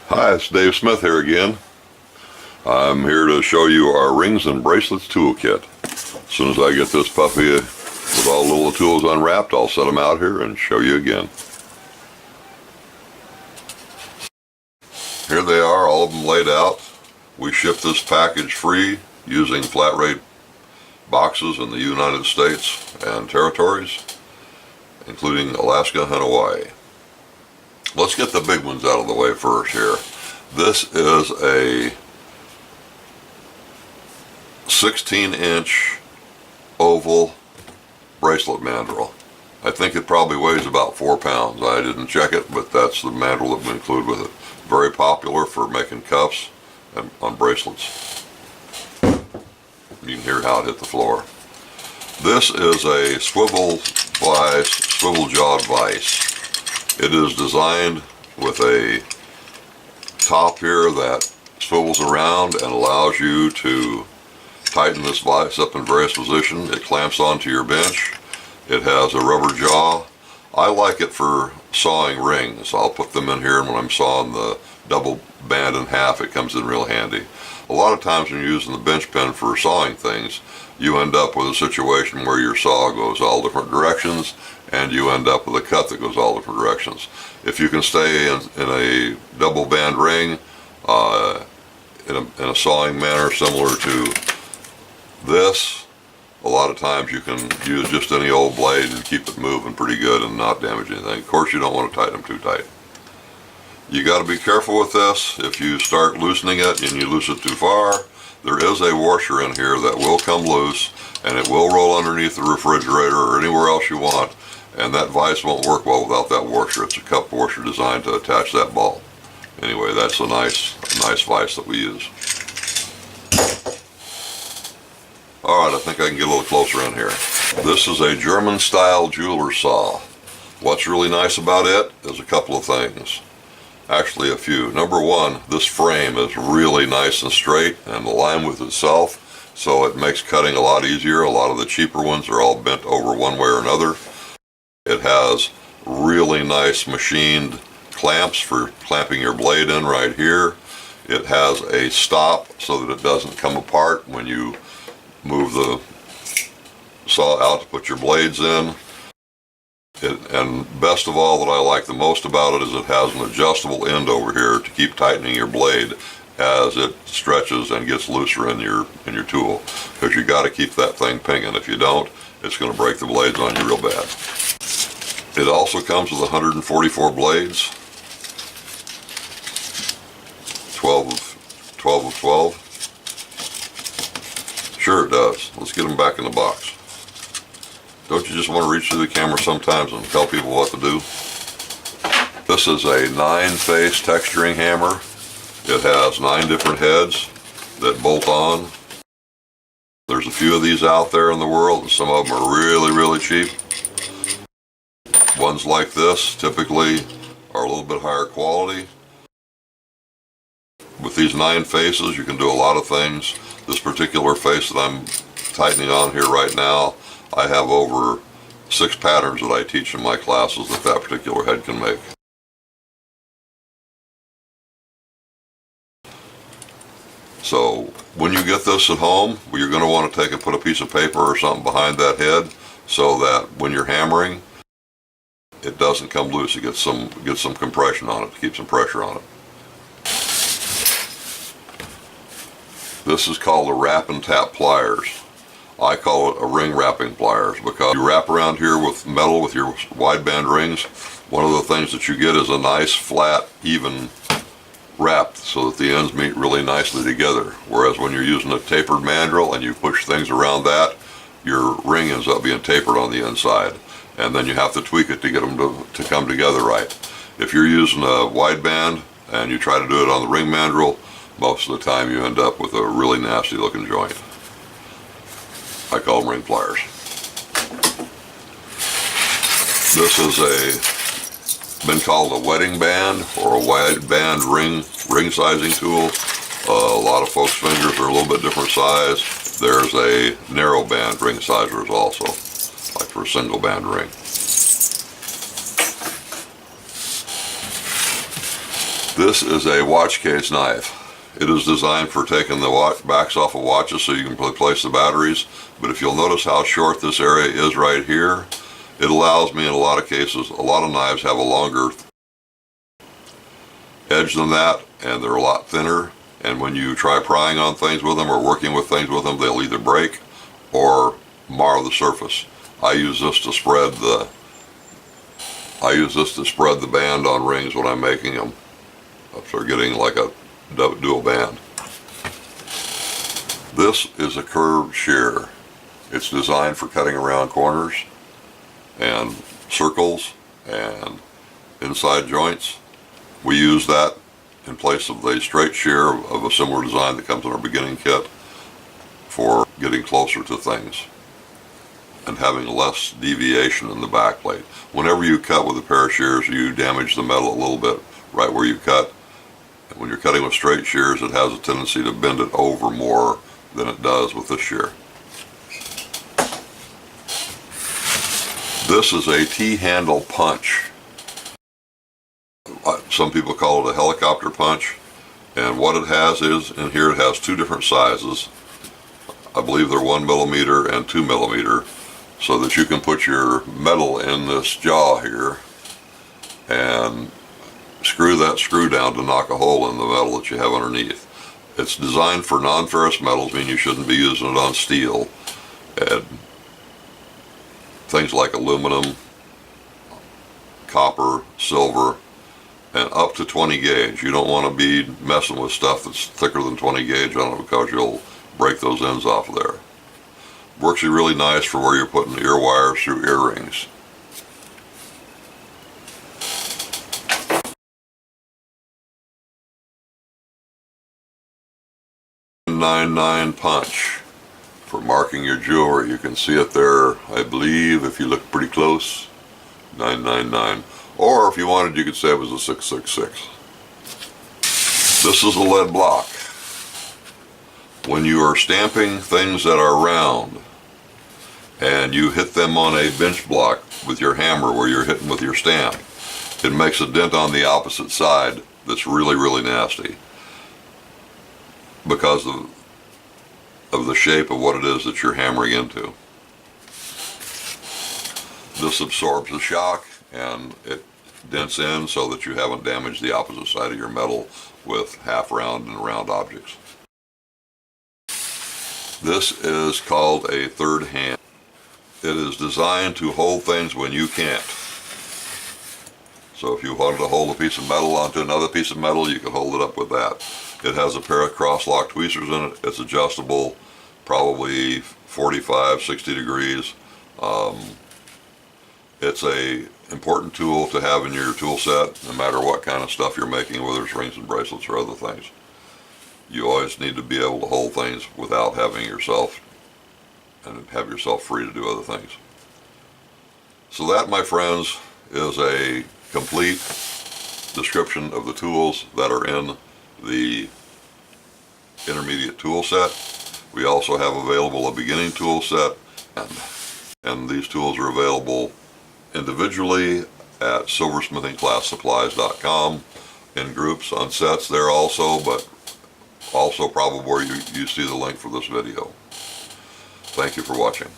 Hi, it's Dave Smith here again. I'm here to show you our rings and bracelets toolkit. As soon as I get this puppy with all the little tools unwrapped, I'll set them out here and show you again. Here they are, all of them laid out. We ship this package free using flat rate boxes in the United States and territories, including Alaska and Hawaii. Let's get the big ones out of the way first here. This is a 16-inch oval bracelet mandrel. I think it probably weighs about 4 pounds. I didn't check it, but that's the mandrel that we include with it. Very popular for making cuffs and on bracelets. You can hear how it hit the floor. This is a swivel vise, swivel jawed vise. It is designed with a top here that swivels around and allows you to tighten this vise up in various positions. It clamps onto your bench. It has a rubber jaw. I like it for sawing rings. I'll put them in here, and when I'm sawing the double band in half, it comes in real handy. A lot of times when you're using the bench pen for sawing things, you end up with a situation where your saw goes all different directions and you end up with a cut that goes all different directions. If you can stay in a double band ring in a sawing manner similar to this, a lot of times you can use just any old blade and keep it moving pretty good and not damage anything. Of course, you don't want to tighten them too tight. You got to be careful with this. If you start loosening it and you loose it too far, there is a washer in here that will come loose and it will roll underneath the refrigerator or anywhere else you want, and that vise won't work well without that washer. It's a cup washer designed to attach that ball. Anyway, that's a nice vise that we use. Alright, I think I can get a little closer in here. This is a German style jeweler saw. What's really nice about it is a couple of things. Actually a few. Number one, this frame is really nice and straight and aligned with itself, so it makes cutting a lot easier. A lot of the cheaper ones are all bent over one way or another. It has really nice machined clamps for clamping your blade in right here. It has a stop so that it doesn't come apart when you move the saw out to put your blades in. And best of all, that I like the most about it is it has an adjustable end over here to keep tightening your blade as it stretches and gets looser in your tool, because you got to keep that thing pinging. If you don't, it's going to break the blades on you real bad. It also comes with 144 blades, 12 of 12. Sure it does. Let's get them back in the box. Don't you just want to reach through the camera sometimes and tell people what to do? This is a 9-face texturing hammer. It has 9 different heads that bolt on. There's a few of these out there in the world, and some of them are really, really cheap. Ones like this typically are a little bit higher quality. With these 9 faces, you can do a lot of things. This particular face that I'm tightening on here right now, I have over 6 patterns that I teach in my classes that particular head can make. So when you get this at home, you're going to want to take and put a piece of paper or something behind that head so that when you're hammering, it doesn't come loose. It gets some compression on it to keep some pressure on it. This is called a wrap and tap pliers. I call it a ring wrapping pliers because you wrap around here with metal with your wideband rings. One of the things that you get is a nice flat even wrap so that the ends meet really nicely together. Whereas when you're using a tapered mandrel and you push things around that, your ring ends up being tapered on the inside, and then you have to tweak it to get them to come together right. If you're using a wideband and you try to do it on the ring mandrel, most of the time you end up with a really nasty looking joint. I call them ring pliers. This is been called a wedding band or a wide band ring sizing tool. A lot of folks' fingers are a little bit different size. There's a narrow band ring sizers also, like for a single band ring. This is a watch case knife. It is designed for taking the backs off of watches so you can replace the batteries, but if you'll notice how short this area is right here, it allows me in a lot of cases, a lot of knives have a longer edge than that, and they're a lot thinner, and when you try prying on things with them or working with things with them, they'll either break or mar the surface. I use this to spread the band on rings when I'm making them. So they're getting like a dual band. This is a curved shear. It's designed for cutting around corners and circles and inside joints. We use that in place of the straight shear of a similar design that comes in our beginning kit for getting closer to things and having less deviation in the back plate. Whenever you cut with a pair of shears, you damage the metal a little bit right where you cut. And when you're cutting with straight shears, it has a tendency to bend it over more than it does with this shear. This is a T-handle punch. Some people call it a helicopter punch, and what it has is, in here it has two different sizes. I believe they're 1 millimeter and 2 millimeter, so that you can put your metal in this jaw here and screw that screw down to knock a hole in the metal that you have underneath. It's designed for non-ferrous metals, meaning you shouldn't be using it on steel, and things like aluminum, copper, silver, and up to 20 gauge. You don't want to be messing with stuff that's thicker than 20 gauge on it because you'll break those ends off of there. Works really nice for where you're putting ear wires through earrings. .99 punch for marking your jewelry. You can see it there, I believe, if you look pretty close. 999. Or if you wanted, you could say it was a 666. This is a lead block. When you are stamping things that are round and you hit them on a bench block with your hammer where you're hitting with your stamp, it makes a dent on the opposite side that's really, really nasty because of the shape of what it is that you're hammering into. This absorbs the shock and it dents in so that you haven't damaged the opposite side of your metal with half round and round objects. This is called a third hand. It is designed to hold things when you can't. So if you wanted to hold a piece of metal onto another piece of metal, you can hold it up with that. It has a pair of cross-lock tweezers in it. It's adjustable, probably 45, 60 degrees. It's a important tool to have in your tool set, no matter what kind of stuff you're making, whether it's rings and bracelets or other things. You always need to be able to hold things without having yourself, and have yourself free to do other things. So that, my friends, is a complete description of the tools that are in the intermediate tool set. We also have available a beginning tool set, and these tools are available individually at silversmithingclasssupplies.com, in groups on sets there also, but also probably where you see the link for this video. Thank you for watching.